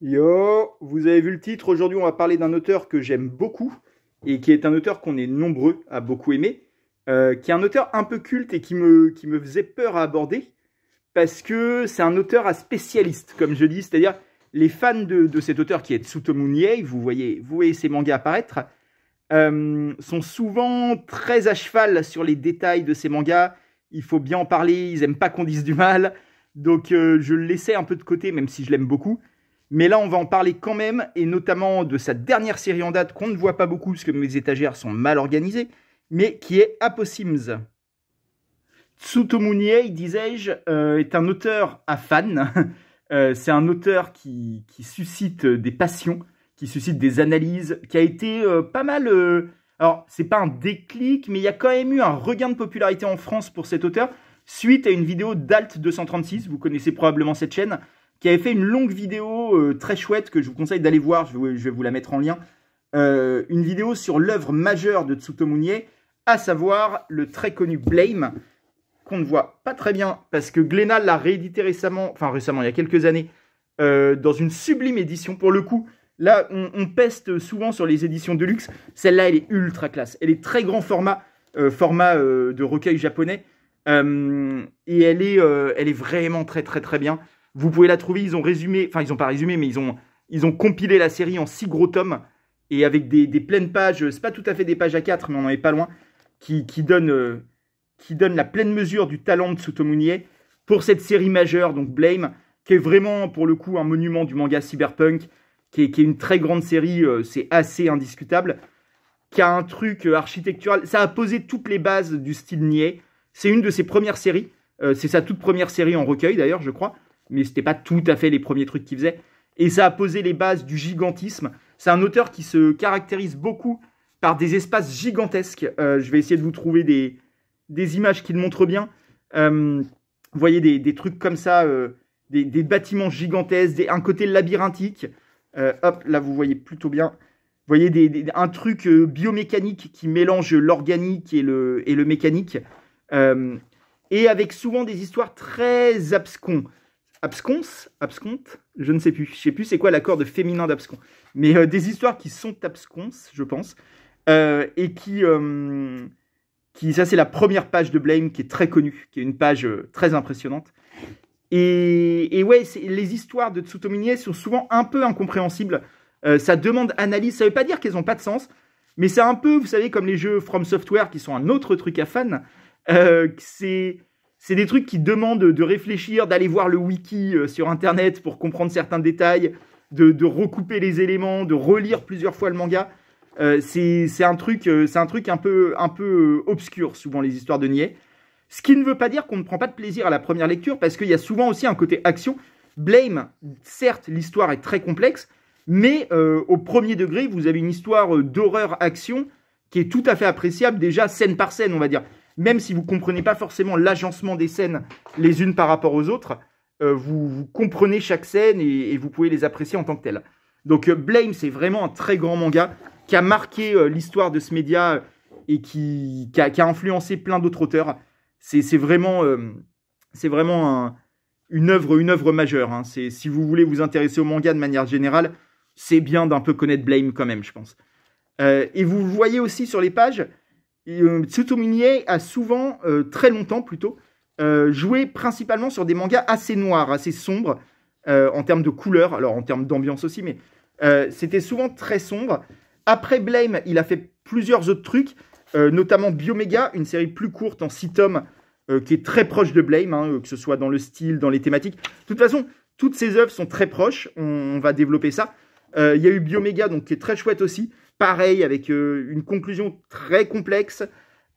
Yo, vous avez vu le titre, aujourd'hui on va parler d'un auteur que j'aime beaucoup et qui est un auteur qu'on est nombreux à beaucoup aimer, qui est un auteur un peu culte et qui me faisait peur à aborder parce que c'est un auteur à spécialiste, comme je dis, c'est-à-dire les fans de cet auteur qui est Tsutomu Nyei, vous voyez ses mangas apparaître, sont souvent très à cheval sur les détails de ses mangas, il faut bien en parler, ils aiment pas qu'on dise du mal, donc je le laissais un peu de côté même si je l'aime beaucoup. Mais là, on va en parler quand même, et notamment de sa dernière série en date qu'on ne voit pas beaucoup parce que mes étagères sont mal organisées, mais qui est Apossims. Tsutomu Nyei, disais-je, est un auteur à fans. C'est un auteur qui suscite des passions, qui suscite des analyses, qui a été pas mal... alors, c'est pas un déclic, mais il y a quand même eu un regain de popularité en France pour cet auteur, suite à une vidéo d'Alt236, vous connaissez probablement cette chaîne, qui avait fait une longue vidéo très chouette que je vous conseille d'aller voir, je vais vous la mettre en lien, une vidéo sur l'œuvre majeure de Tsutomu Nyei, à savoir le très connu Blame, qu'on ne voit pas très bien, parce que Glénat l'a réédité récemment, il y a quelques années, dans une sublime édition. Pour le coup, là, on peste souvent sur les éditions de luxe, celle-là, elle est ultra classe, elle est très grand format, de recueil japonais, et elle est vraiment très très très bien. Vous pouvez la trouver, ils ont résumé, enfin ils n'ont pas résumé, mais ils ont compilé la série en 6 gros tomes, et avec des pleines pages, c'est pas tout à fait des pages A4, mais on n'en est pas loin, qui donnent la pleine mesure du talent de Tsutomu Nyei pour cette série majeure, donc Blame, qui est vraiment pour le coup un monument du manga cyberpunk, qui est une très grande série, c'est assez indiscutable, qui a un truc architectural, ça a posé toutes les bases du style Nyei, c'est une de ses premières séries, c'est sa toute première série en recueil d'ailleurs, je crois, mais c'était pas tout à fait les premiers trucs qu'il faisait. Et ça a posé les bases du gigantisme. C'est un auteur qui se caractérise beaucoup par des espaces gigantesques. Je vais essayer de vous trouver des images qui le montrent bien. Vous voyez des trucs comme ça, des bâtiments gigantesques, un côté labyrinthique. Hop, là vous voyez plutôt bien. Vous voyez un truc biomécanique qui mélange l'organique et le mécanique. Et avec souvent des histoires très abscontes, je ne sais plus. Je ne sais plus c'est quoi l'accord de féminin d'abscon. Mais des histoires qui sont absconses, je pense. Et ça c'est la première page de Blame qui est très connue, qui est une page très impressionnante. Et ouais, les histoires de Tsutomu Nyei sont souvent un peu incompréhensibles. Ça demande analyse, ça ne veut pas dire qu'elles n'ont pas de sens, mais c'est un peu, vous savez, comme les jeux From Software qui sont un autre truc à fans. C'est des trucs qui demandent de réfléchir, d'aller voir le wiki sur Internet pour comprendre certains détails, de recouper les éléments, de relire plusieurs fois le manga. C'est un truc un peu obscur, souvent, les histoires de Nyei. Ce qui ne veut pas dire qu'on ne prend pas de plaisir à la première lecture, parce qu'il y a souvent aussi un côté action. Blame, certes, l'histoire est très complexe, mais au premier degré, vous avez une histoire d'horreur-action qui est tout à fait appréciable, déjà scène par scène, on va dire. Même si vous ne comprenez pas forcément l'agencement des scènes les unes par rapport aux autres, vous comprenez chaque scène et vous pouvez les apprécier en tant que telles. Donc Blame, c'est vraiment un très grand manga qui a marqué l'histoire de ce média et qui a influencé plein d'autres auteurs. C'est vraiment une œuvre majeure. Hein. Si vous voulez vous intéresser au manga de manière générale, c'est bien d'un peu connaître Blame quand même, je pense. Et vous voyez aussi sur les pages, Tsutomu Nyei a souvent, très longtemps plutôt, joué principalement sur des mangas assez noirs, assez sombres, en termes de couleurs, alors en termes d'ambiance aussi, mais c'était souvent très sombre. Après Blame, il a fait plusieurs autres trucs, notamment Biomega, une série plus courte en 6 tomes, qui est très proche de Blame, hein, que ce soit dans le style, dans les thématiques. De toute façon, toutes ces œuvres sont très proches, on va développer ça. Il y a eu Biomega, donc, qui est très chouette aussi, pareil, avec une conclusion très complexe.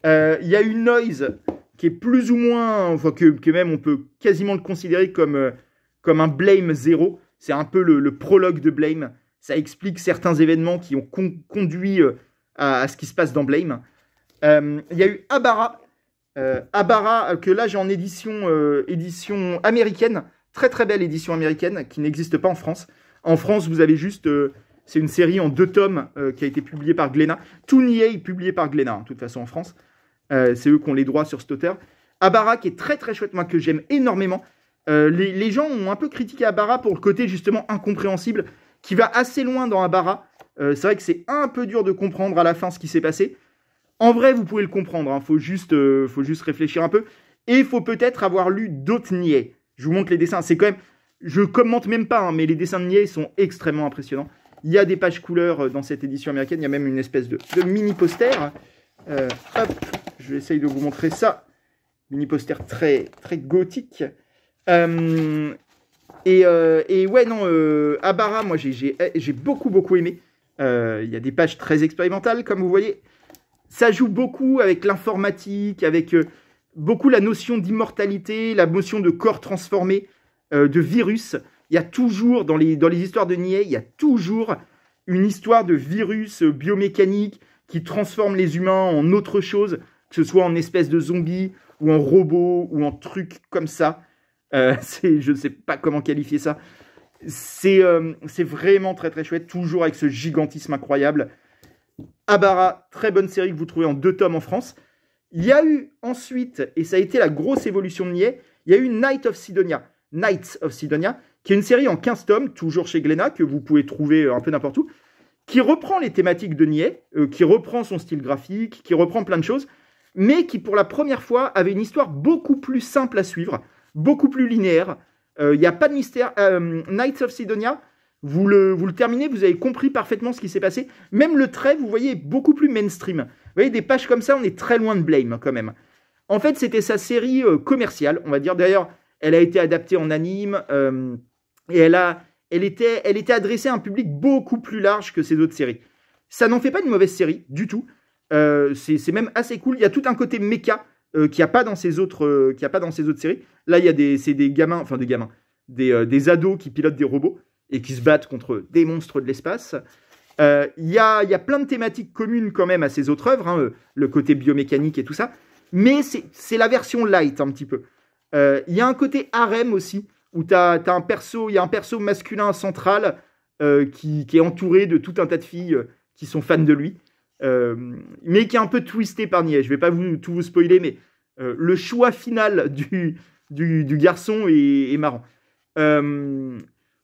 Il y a eu Noise, qui est plus ou moins, enfin que même on peut quasiment le considérer comme un Blame 0. C'est un peu le prologue de Blame. Ça explique certains événements qui ont conduit à ce qui se passe dans Blame. Il y a eu Abara, que là j'ai en édition américaine, très très belle édition américaine, qui n'existe pas en France. En France, vous avez juste... c'est une série en 2 tomes qui a été publiée par Glénat. Tout Nyei est publié par Glénat, hein, de toute façon, en France. C'est eux qui ont les droits sur cet auteur. Abara, qui est très très chouette, moi, que j'aime énormément. Les gens ont un peu critiqué Abara pour le côté justement incompréhensible, qui va assez loin dans Abara. C'est vrai que c'est un peu dur de comprendre à la fin ce qui s'est passé. En vrai, vous pouvez le comprendre, hein. Faut juste réfléchir un peu. Et il faut peut-être avoir lu d'autres Niais. Je vous montre les dessins. C'est quand même... Je commente même pas, hein, mais les dessins de Niais sont extrêmement impressionnants. Il y a des pages couleurs dans cette édition américaine. Il y a même une espèce de mini poster. Hop, je vais essayer de vous montrer ça. Mini poster très, très gothique. Et ouais, non, Abara, moi j'ai beaucoup aimé. Il y a des pages très expérimentales, comme vous voyez. Ça joue beaucoup avec l'informatique, avec beaucoup la notion d'immortalité, la notion de corps transformé, de virus. Il y a toujours, dans les histoires de Niais, il y a toujours une histoire de virus biomécanique qui transforme les humains en autre chose, que ce soit en espèce de zombies, ou en robots, ou en trucs comme ça. Je ne sais pas comment qualifier ça. C'est vraiment très très chouette, toujours avec ce gigantisme incroyable. Abara, très bonne série que vous trouvez en 2 tomes en France. Il y a eu ensuite, et ça a été la grosse évolution de Niais, il y a eu Knights of Sidonia, qui est une série en 15 tomes, toujours chez Glénat, que vous pouvez trouver un peu n'importe où, qui reprend les thématiques de Niais, qui reprend son style graphique, qui reprend plein de choses, mais qui pour la première fois avait une histoire beaucoup plus simple à suivre, beaucoup plus linéaire. Il n'y a pas de mystère. Knights of Sidonia, vous le terminez, vous avez compris parfaitement ce qui s'est passé. Même le trait, vous voyez, est beaucoup plus mainstream. Vous voyez, des pages comme ça, on est très loin de Blame, quand même. En fait, c'était sa série commerciale, on va dire. D'ailleurs, elle a été adaptée en anime, et elle était adressée à un public beaucoup plus large que ses autres séries. Ça n'en fait pas une mauvaise série, du tout. C'est même assez cool. Il y a tout un côté méca qu'il n'y a pas dans ces autres séries. Là, c'est des gamins, enfin des ados qui pilotent des robots et qui se battent contre des monstres de l'espace. Il y a plein de thématiques communes quand même à ces autres œuvres, hein, le côté biomécanique et tout ça. Mais c'est la version light un petit peu. Il y a un côté harem aussi, où il y a un perso masculin central qui est entouré de tout un tas de filles qui sont fans de lui. Mais qui est un peu twisté par Niais. Je vais pas tout vous spoiler, mais le choix final du garçon est marrant.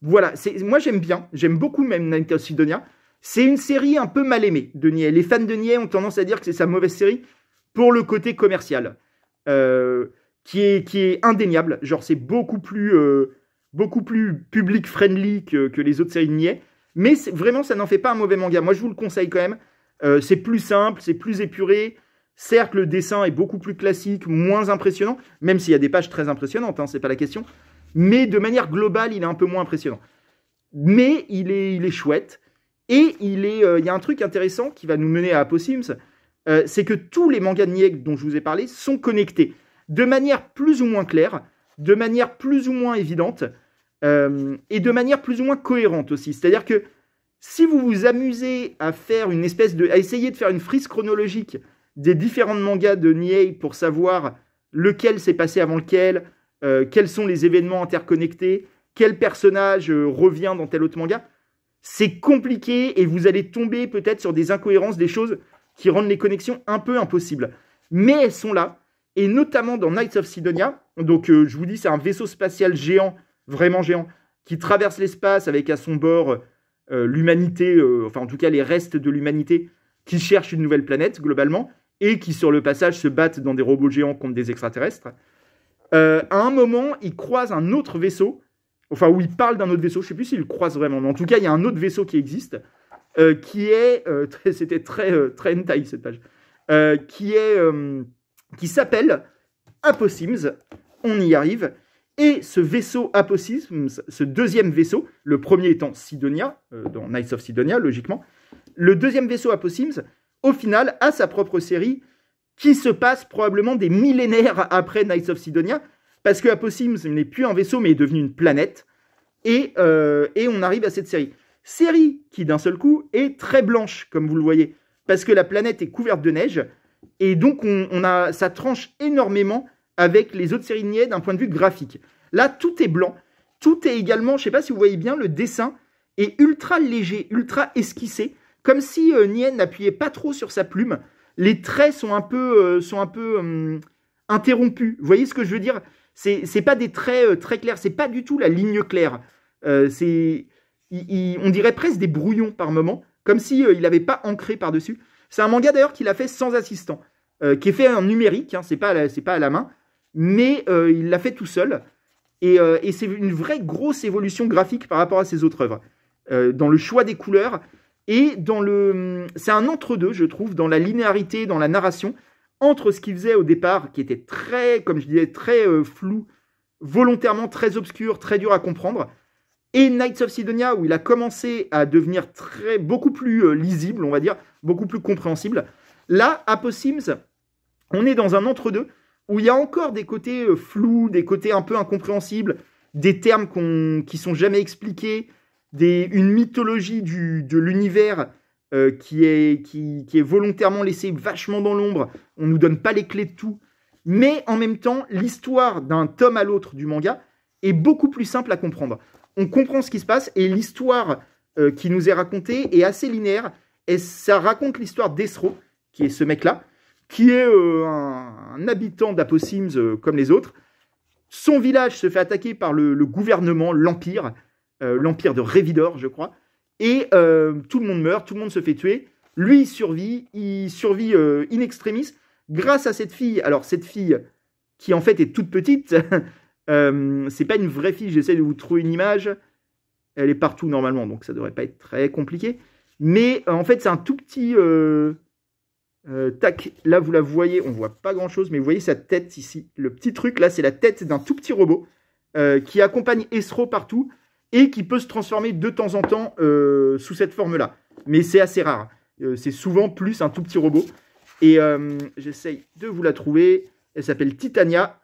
Voilà, moi j'aime beaucoup même Knights of Sidonia. C'est une série un peu mal aimée de Niais. Les fans de Niais ont tendance à dire que c'est sa mauvaise série pour le côté commercial, qui est indéniable. Genre c'est beaucoup plus public friendly que les autres séries de Niais. Mais vraiment, ça n'en fait pas un mauvais manga. Moi, je vous le conseille quand même. C'est plus simple, c'est plus épuré. Certes, le dessin est beaucoup plus classique, moins impressionnant, même s'il y a des pages très impressionnantes, hein, c'est pas la question. Mais de manière globale, il est un peu moins impressionnant. Mais il est chouette. Et il y a un truc intéressant qui va nous mener à Apossims, c'est que tous les mangas de Niais dont je vous ai parlé sont connectés de manière plus ou moins claire, de manière plus ou moins évidente, et de manière plus ou moins cohérente aussi. C'est-à-dire que si vous vous amusez à essayer de faire une frise chronologique des différents mangas de Niei pour savoir lequel s'est passé avant lequel, quels sont les événements interconnectés, quel personnage revient dans tel autre manga, c'est compliqué et vous allez tomber peut-être sur des incohérences, des choses qui rendent les connexions un peu impossibles. Mais elles sont là, et notamment dans Knights of Sidonia. Donc je vous dis, c'est un vaisseau spatial géant, vraiment géant, qui traverse l'espace avec à son bord l'humanité, enfin en tout cas les restes de l'humanité qui cherchent une nouvelle planète globalement et qui sur le passage se battent dans des robots géants contre des extraterrestres. À un moment, ils croisent un autre vaisseau, enfin où ils parlent d'un autre vaisseau, je ne sais plus s'ils le croisent vraiment, mais en tout cas il y a un autre vaisseau qui existe, c'était très hentai cette page, qui s'appelle Apossims, on y arrive. Et ce vaisseau Apossims, ce deuxième vaisseau, le premier étant Sidonia, dans Knights of Sidonia, logiquement, le deuxième vaisseau Apossims, au final, a sa propre série qui se passe probablement des millénaires après Knights of Sidonia, parce que Apossims n'est plus un vaisseau, mais est devenu une planète, et on arrive à cette série. Série qui, d'un seul coup, est très blanche, comme vous le voyez, parce que la planète est couverte de neige, et donc ça tranche énormément avec les autres séries de Niais d'un point de vue graphique. Là, tout est blanc. Tout est également, je ne sais pas si vous voyez bien, le dessin est ultra léger, ultra esquissé, comme si Niais n'appuyait pas trop sur sa plume. Les traits sont un peu interrompus. Vous voyez ce que je veux dire? c'est pas des traits très clairs, c'est pas du tout la ligne claire. On dirait presque des brouillons par moment, comme si il n'avait pas ancré par-dessus. C'est un manga d'ailleurs qu'il a fait sans assistant, qui est fait en numérique, hein, c'est pas à la main, mais il l'a fait tout seul. Et c'est une vraie grosse évolution graphique par rapport à ses autres œuvres, dans le choix des couleurs et c'est un entre-deux, je trouve, dans la linéarité, dans la narration, entre ce qu'il faisait au départ, qui était très, comme je disais, très flou, volontairement très obscur, très dur à comprendre, et Knights of Sidonia, où il a commencé à devenir beaucoup plus lisible, on va dire, beaucoup plus compréhensible. Là, Apossims, on est dans un entre-deux, où il y a encore des côtés flous, des côtés un peu incompréhensibles, des termes qui sont jamais expliqués, une mythologie de l'univers qui est volontairement laissée vachement dans l'ombre. On nous donne pas les clés de tout. Mais en même temps, l'histoire d'un tome à l'autre du manga est beaucoup plus simple à comprendre. On comprend ce qui se passe et l'histoire qui nous est racontée est assez linéaire. Et ça raconte l'histoire d'Esro, qui est ce mec-là, qui est un habitant d'Apossims comme les autres. Son village se fait attaquer par le gouvernement, l'Empire de Révidor, je crois. Et tout le monde meurt, tout le monde se fait tuer. Lui, il survit in extremis grâce à cette fille. Alors, cette fille qui, en fait, est toute petite, c'est pas une vraie fille. J'essaie de vous trouver une image. Elle est partout, normalement, donc ça devrait pas être très compliqué. Mais, en fait, c'est un tout petit... tac, là, vous la voyez. On voit pas grand-chose, mais vous voyez sa tête ici. Le petit truc, là, c'est la tête d'un tout petit robot qui accompagne Esro partout et qui peut se transformer de temps en temps sous cette forme-là. Mais c'est assez rare. C'est souvent plus un tout petit robot. Et j'essaye de vous la trouver. Elle s'appelle Titania.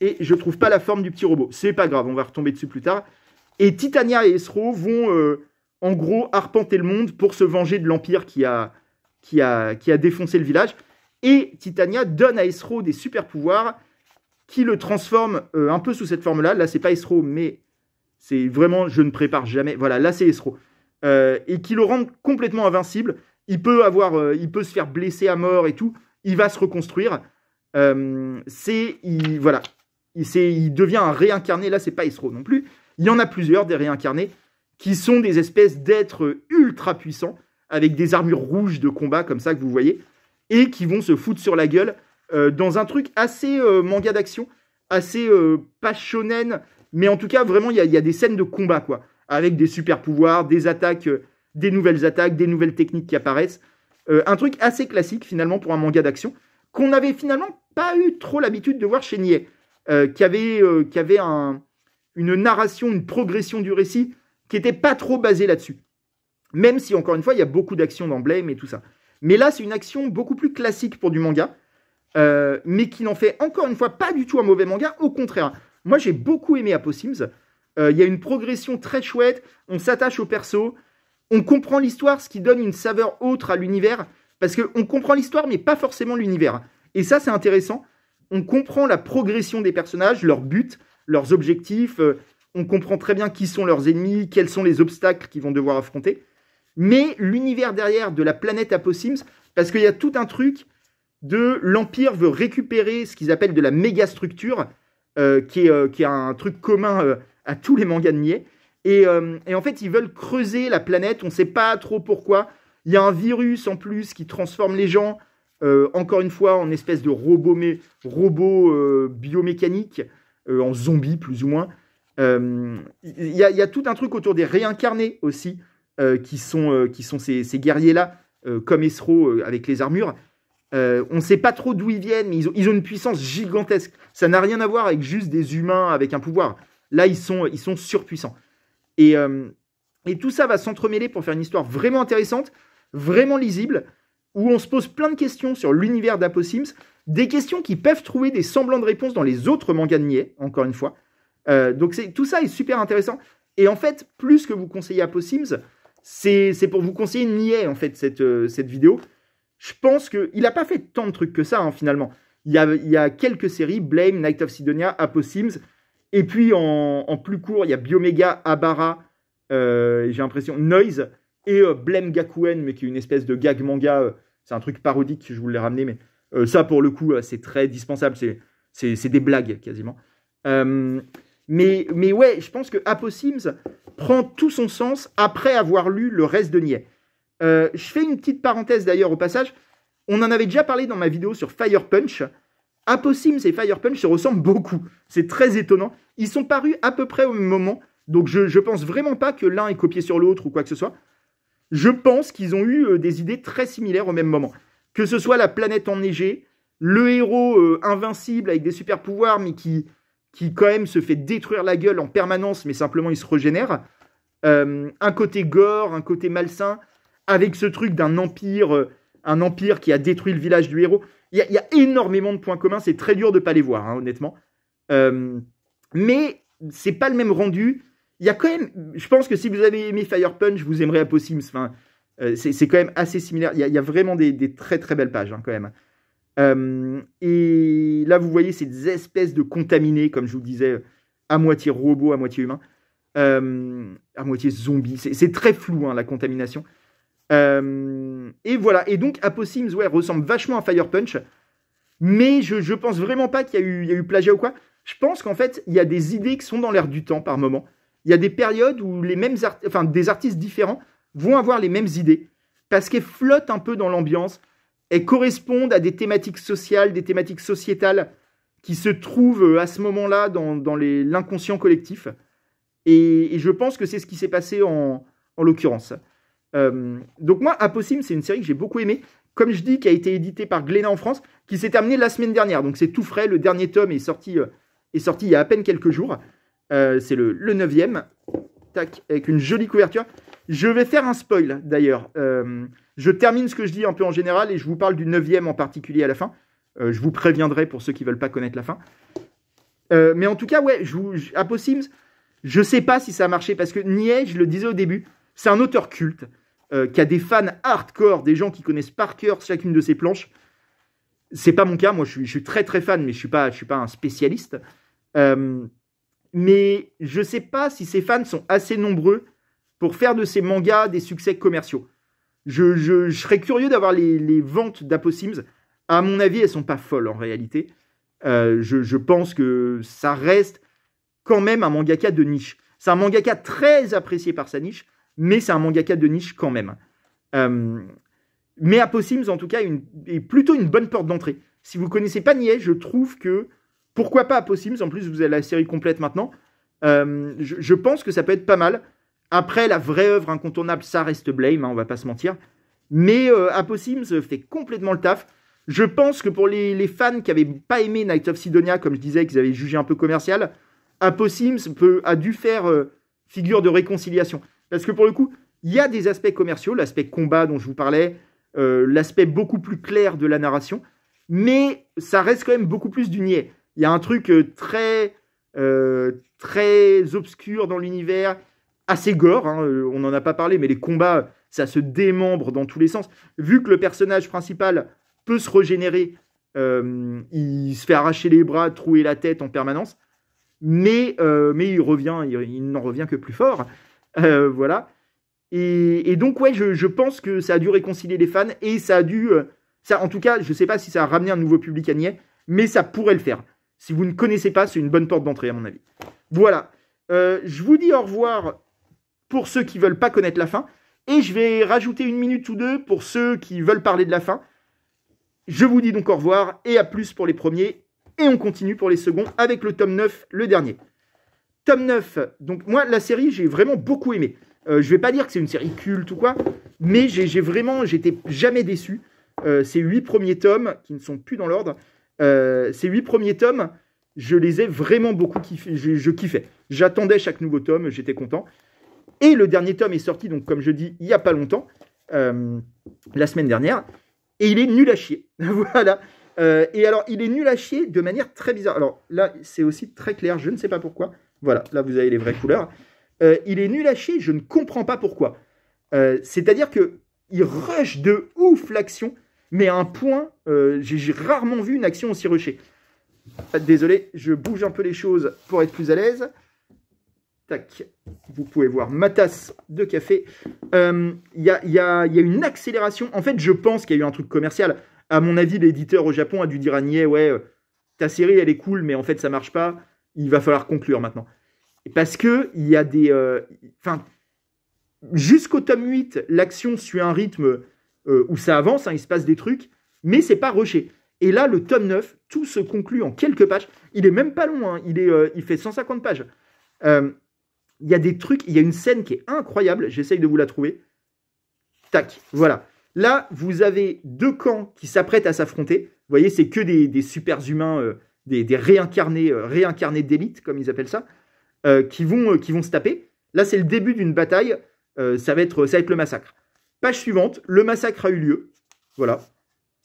Et je trouve pas la forme du petit robot. C'est pas grave, on va retomber dessus plus tard. Et Titania et Esro vont, en gros, arpenter le monde pour se venger de l'Empire qui a défoncé le village. Et Titania donne à Esro des super pouvoirs qui le transforment un peu sous cette forme-là. Là, c'est pas Esro, mais... c'est vraiment, je ne prépare jamais. Voilà, là, c'est Esro. Et qui le rend complètement invincible. Il peut se faire blesser à mort et tout. Il va se reconstruire. Voilà. Il devient un réincarné. Là, c'est pas Esro non plus. Il y en a plusieurs, des réincarnés, qui sont des espèces d'êtres ultra puissants, avec des armures rouges de combat, comme ça, que vous voyez, et qui vont se foutre sur la gueule dans un truc assez manga d'action, assez pas shonen, mais en tout cas, vraiment, il y a des scènes de combat, quoi, avec des super pouvoirs, des attaques, des nouvelles attaques, des nouvelles techniques qui apparaissent. Un truc assez classique, finalement, pour un manga d'action, qu'on n'avait finalement pas eu trop l'habitude de voir chez Nie, qui avait une narration, une progression du récit, qui n'était pas trop basée là-dessus. Même si, encore une fois, il y a beaucoup d'action dans Blame et tout ça. Mais là, c'est une action beaucoup plus classique pour du manga, mais qui n'en fait, encore une fois, pas du tout un mauvais manga, au contraire. Moi, j'ai beaucoup aimé Apossims. Il y a une progression très chouette. On s'attache au perso. On comprend l'histoire, ce qui donne une saveur autre à l'univers. Parce qu'on comprend l'histoire, mais pas forcément l'univers. Et ça, c'est intéressant. On comprend la progression des personnages, leurs buts, leurs objectifs. On comprend très bien qui sont leurs ennemis, quels sont les obstacles qu'ils vont devoir affronter. Mais l'univers derrière de la planète Apossims, parce qu'il y a tout un truc de l'Empire veut récupérer ce qu'ils appellent de la mégastructure, qui est un truc commun à tous les mangas de Nie. Et en fait, ils veulent creuser la planète, on ne sait pas trop pourquoi. Il y a un virus en plus qui transforme les gens, encore une fois, en espèce de robots biomécaniques, en zombies plus ou moins. Il y a tout un truc autour des réincarnés aussi, qui sont ces guerriers-là, comme Esro avec les armures. On ne sait pas trop d'où ils viennent, mais ils ont une puissance gigantesque. Ça n'a rien à voir avec juste des humains avec un pouvoir. Là, ils sont surpuissants. Et tout ça va s'entremêler pour faire une histoire vraiment intéressante, vraiment lisible, où on se pose plein de questions sur l'univers d'Apossims, des questions qui peuvent trouver des semblants de réponses dans les autres mangas de Nie, encore une fois. Donc tout ça est super intéressant. Et en fait, plus que vous conseillez Apossims, c'est pour vous conseiller Nie, en fait, cette vidéo. Je pense qu'il n'a pas fait tant de trucs que ça, hein, finalement. Il y a quelques séries, Blame, Knights of Sidonia, Apossims, et puis en plus court, il y a Biomega, Abara, j'ai l'impression, Noise, et Blame Gakuen, mais qui est une espèce de gag manga, c'est un truc parodique, je vous l'ai ramené, mais ça, pour le coup, c'est très dispensable, c'est des blagues, quasiment. Mais ouais, je pense que Apossims prend tout son sens après avoir lu le reste de Niais. Je fais une petite parenthèse d'ailleurs au passage. On en avait déjà parlé dans ma vidéo sur Fire Punch. Apossims et Fire Punch se ressemblent beaucoup. C'est très étonnant. Ils sont parus à peu près au même moment. Donc je pense vraiment pas que l'un est copié sur l'autre ou quoi que ce soit. Je pense qu'ils ont eu des idées très similaires au même moment. Que ce soit la planète enneigée, le héros invincible avec des super pouvoirs mais qui quand même se fait détruire la gueule en permanence, mais simplement il se régénère. Un côté gore, un côté malsain, avec ce truc d'un empire, un empire qui a détruit le village du héros. Il y a énormément de points communs, c'est très dur de ne pas les voir, hein, honnêtement. Mais c'est pas le même rendu. Il y a quand même, je pense que si vous avez aimé Fire Punch, vous aimerez Apossims. Enfin, c'est quand même assez similaire. Il y a vraiment des très très belles pages, hein, quand même. Et là, vous voyez ces espèces de contaminés, comme je vous disais, à moitié robots, à moitié humains, à moitié zombies. C'est très flou, hein, la contamination. Et voilà. Et donc, Apossims, ouais, ressemble vachement à Fire Punch. Mais je pense vraiment pas qu'il y a eu plagiat ou quoi. Je pense qu'en fait, il y a des idées qui sont dans l'air du temps par moment. Il y a des périodes où des artistes différents vont avoir les mêmes idées parce qu'elles flottent un peu dans l'ambiance. Elles correspondent à des thématiques sociales, des thématiques sociétales qui se trouvent à ce moment-là dans l'inconscient collectif. Et je pense que c'est ce qui s'est passé en l'occurrence. Donc moi, Apossims, c'est une série que j'ai beaucoup aimée. Comme je dis, qui a été éditée par Glénat en France, qui s'est terminée la semaine dernière. Donc c'est tout frais, le dernier tome est sorti il y a à peine quelques jours. C'est le 9e. Tac, avec une jolie couverture. Je vais faire un spoil, d'ailleurs. Je termine ce que je dis un peu en général et je vous parle du 9e en particulier à la fin. Je vous préviendrai pour ceux qui ne veulent pas connaître la fin. Mais en tout cas, ouais, Apossims, je ne sais pas si ça a marché parce que Niais, je le disais au début, c'est un auteur culte qui a des fans hardcore, des gens qui connaissent par cœur chacune de ses planches. C'est pas mon cas, moi je suis très très fan, mais je suis pas un spécialiste. Mais je sais pas si ces fans sont assez nombreux pour faire de ces mangas des succès commerciaux. Je serais curieux d'avoir les ventes d'Apossims. À mon avis, elles sont pas folles en réalité. Je pense que ça reste quand même un mangaka de niche. C'est un mangaka très apprécié par sa niche, mais c'est un mangaka de niche quand même. Mais Apossims, en tout cas, est plutôt une bonne porte d'entrée. Si vous ne connaissez pas Niais, je trouve que, pourquoi pas Apossims, en plus vous avez la série complète maintenant, je pense que ça peut être pas mal. Après, la vraie œuvre incontournable, ça reste Blame, hein, on va pas se mentir. Mais Apossims fait complètement le taf. Je pense que pour les fans qui n'avaient pas aimé Night of Sidonia, comme je disais, qu'ils avaient jugé un peu commercial, Apossims a dû faire figure de réconciliation. Parce que pour le coup, il y a des aspects commerciaux, l'aspect combat dont je vous parlais, l'aspect beaucoup plus clair de la narration, mais ça reste quand même beaucoup plus du Niais. Il y a un truc très obscur dans l'univers, assez gore, hein, on n'en a pas parlé, mais les combats, ça se démembre dans tous les sens. Vu que le personnage principal peut se régénérer, il se fait arracher les bras, trouer la tête en permanence, mais il n'en revient que plus fort. Voilà. Et donc, ouais, je pense que ça a dû réconcilier les fans et ça a dû... en tout cas, je ne sais pas si ça a ramené un nouveau public à Niais, mais ça pourrait le faire. Si vous ne connaissez pas, c'est une bonne porte d'entrée, à mon avis. Voilà. Je vous dis au revoir pour ceux qui ne veulent pas connaître la fin. Et je vais rajouter 1 minute ou 2 pour ceux qui veulent parler de la fin. Je vous dis donc au revoir et à plus pour les premiers. Et on continue pour les seconds avec le tome 9, le dernier. Tome 9, donc moi, la série, j'ai vraiment beaucoup aimé. Je vais pas dire que c'est une série culte ou quoi, mais j'étais jamais déçu. Ces 8 premiers tomes, qui ne sont plus dans l'ordre, ces 8 premiers tomes, je les ai vraiment beaucoup kiffés. Je kiffais. J'attendais chaque nouveau tome, j'étais content. Et le dernier tome est sorti, donc comme je dis, il n'y a pas longtemps, la semaine dernière, et il est nul à chier. Voilà. Et alors, il est nul à chier de manière très bizarre. Alors là, c'est aussi très clair, je ne sais pas pourquoi. Voilà, là vous avez les vraies couleurs. Il est nul à chier, je ne comprends pas pourquoi. C'est-à-dire qu'il rush de ouf l'action, mais à un point, j'ai rarement vu une action aussi rushée. Désolé, je bouge un peu les choses pour être plus à l'aise. Tac, vous pouvez voir ma tasse de café. Il y a une accélération. En fait, je pense qu'il y a eu un truc commercial. À mon avis, l'éditeur au Japon a dû dire à Niais, ouais, ta série, elle est cool, mais en fait, ça marche pas. il va falloir conclure maintenant. Parce que il y a des... jusqu'au tome 8, l'action suit un rythme où ça avance, hein, il se passe des trucs, mais c'est pas rushé. Et là, le tome 9, tout se conclut en quelques pages. Il est même pas long, hein, il fait 150 pages. Il y a des trucs, il y a une scène qui est incroyable, j'essaye de vous la trouver. Tac, voilà. Là, vous avez deux camps qui s'apprêtent à s'affronter. Vous voyez, c'est que des super humains, des réincarnés d'élite, comme ils appellent ça, qui vont se taper. Là, c'est le début d'une bataille. Ça va être le massacre. Page suivante, le massacre a eu lieu. Voilà.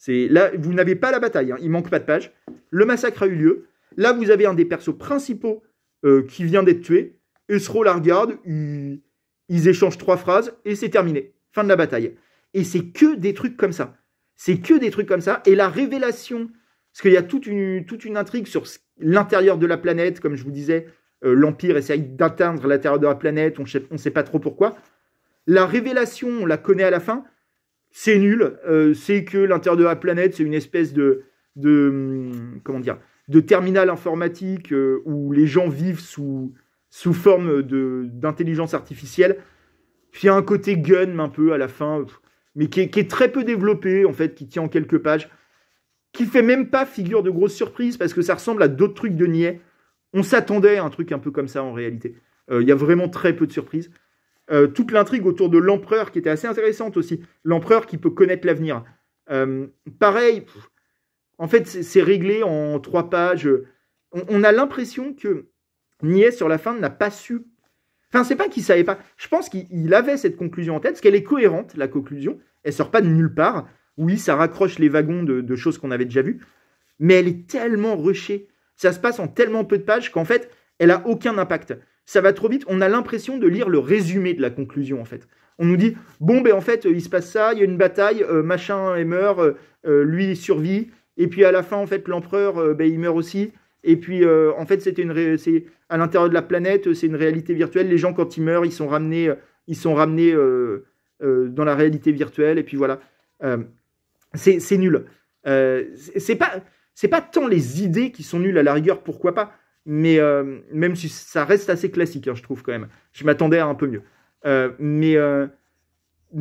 Là, vous n'avez pas la bataille, hein, il manque pas de page. Le massacre a eu lieu. Là, vous avez un des persos principaux qui vient d'être tué. Eusro la regarde, ils échangent 3 phrases et c'est terminé. Fin de la bataille. Et c'est que des trucs comme ça. C'est que des trucs comme ça. Et la révélation, parce qu'il y a toute une intrigue sur l'intérieur de la planète, comme je vous disais, l'Empire essaye d'atteindre l'intérieur de la planète, on ne sait pas trop pourquoi. La révélation, on la connaît à la fin, c'est nul. C'est que l'intérieur de la planète, c'est une espèce de terminal informatique où les gens vivent sous forme d'intelligence artificielle. Puis il y a un côté gun un peu à la fin, mais qui est très peu développé, en fait, qui tient en quelques pages, qui fait même pas figure de grosse surprise, parce que ça ressemble à d'autres trucs de niais. On s'attendait à un truc un peu comme ça en réalité. Il y a vraiment très peu de surprises. Toute l'intrigue autour de l'empereur qui était assez intéressante aussi. L'empereur qui peut connaître l'avenir. Pareil, en fait, c'est réglé en 3 pages. On a l'impression que Niais, sur la fin, n'a pas su... Enfin, c'est pas qu'il savait pas. Je pense qu'il avait cette conclusion en tête, parce qu'elle est cohérente, la conclusion. Elle sort pas de nulle part. Oui, ça raccroche les wagons de choses qu'on avait déjà vues. Mais elle est tellement rushée. Ça se passe en tellement peu de pages qu'en fait, elle a aucun impact. Ça va trop vite. On a l'impression de lire le résumé de la conclusion, en fait. On nous dit, bon, ben en fait, il se passe ça, il y a une bataille, machin, il meurt, lui, il survit. Et puis à la fin, en fait, l'empereur, il meurt aussi. Et puis, en fait, c'est à l'intérieur de la planète, c'est une réalité virtuelle. Les gens, quand ils meurent, ils sont ramenés dans la réalité virtuelle. Et puis voilà. C'est nul. C'est pas tant les idées qui sont nulles, à la rigueur, pourquoi pas. Mais même si ça reste assez classique, hein, je trouve quand même. Je m'attendais à un peu mieux. Mais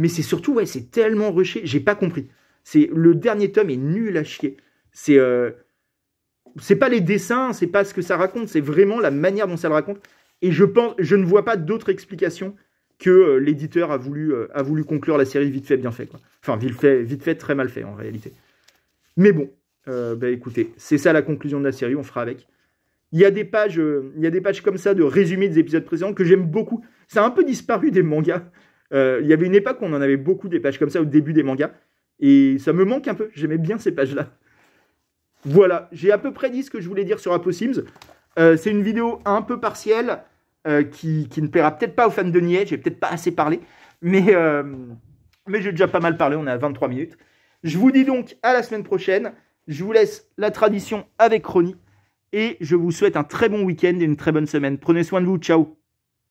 c'est surtout, ouais, c'est tellement rushé, j'ai pas compris. Le dernier tome est nul à chier. C'est pas les dessins, c'est pas ce que ça raconte, c'est vraiment la manière dont ça le raconte. Et je ne vois pas d'autre explication que l'éditeur a voulu conclure la série vite fait, bien fait, quoi. Enfin, vite fait, très mal fait en réalité. Mais bon, écoutez, c'est ça la conclusion de la série, on fera avec. Il y a des pages comme ça de résumé des épisodes précédents que j'aime beaucoup. Ça a un peu disparu des mangas. Il y avait une époque où on en avait beaucoup des pages comme ça au début des mangas. Et ça me manque un peu. J'aimais bien ces pages-là. Voilà, j'ai à peu près dit ce que je voulais dire sur Apo Sims. C'est une vidéo un peu partielle qui ne plaira peut-être pas aux fans de Niais. J'ai peut-être pas assez parlé. Mais j'ai déjà pas mal parlé. On est à 23 minutes. Je vous dis donc à la semaine prochaine. Je vous laisse la tradition avec Ronnie. Et je vous souhaite un très bon week-end et une très bonne semaine. Prenez soin de vous. Ciao.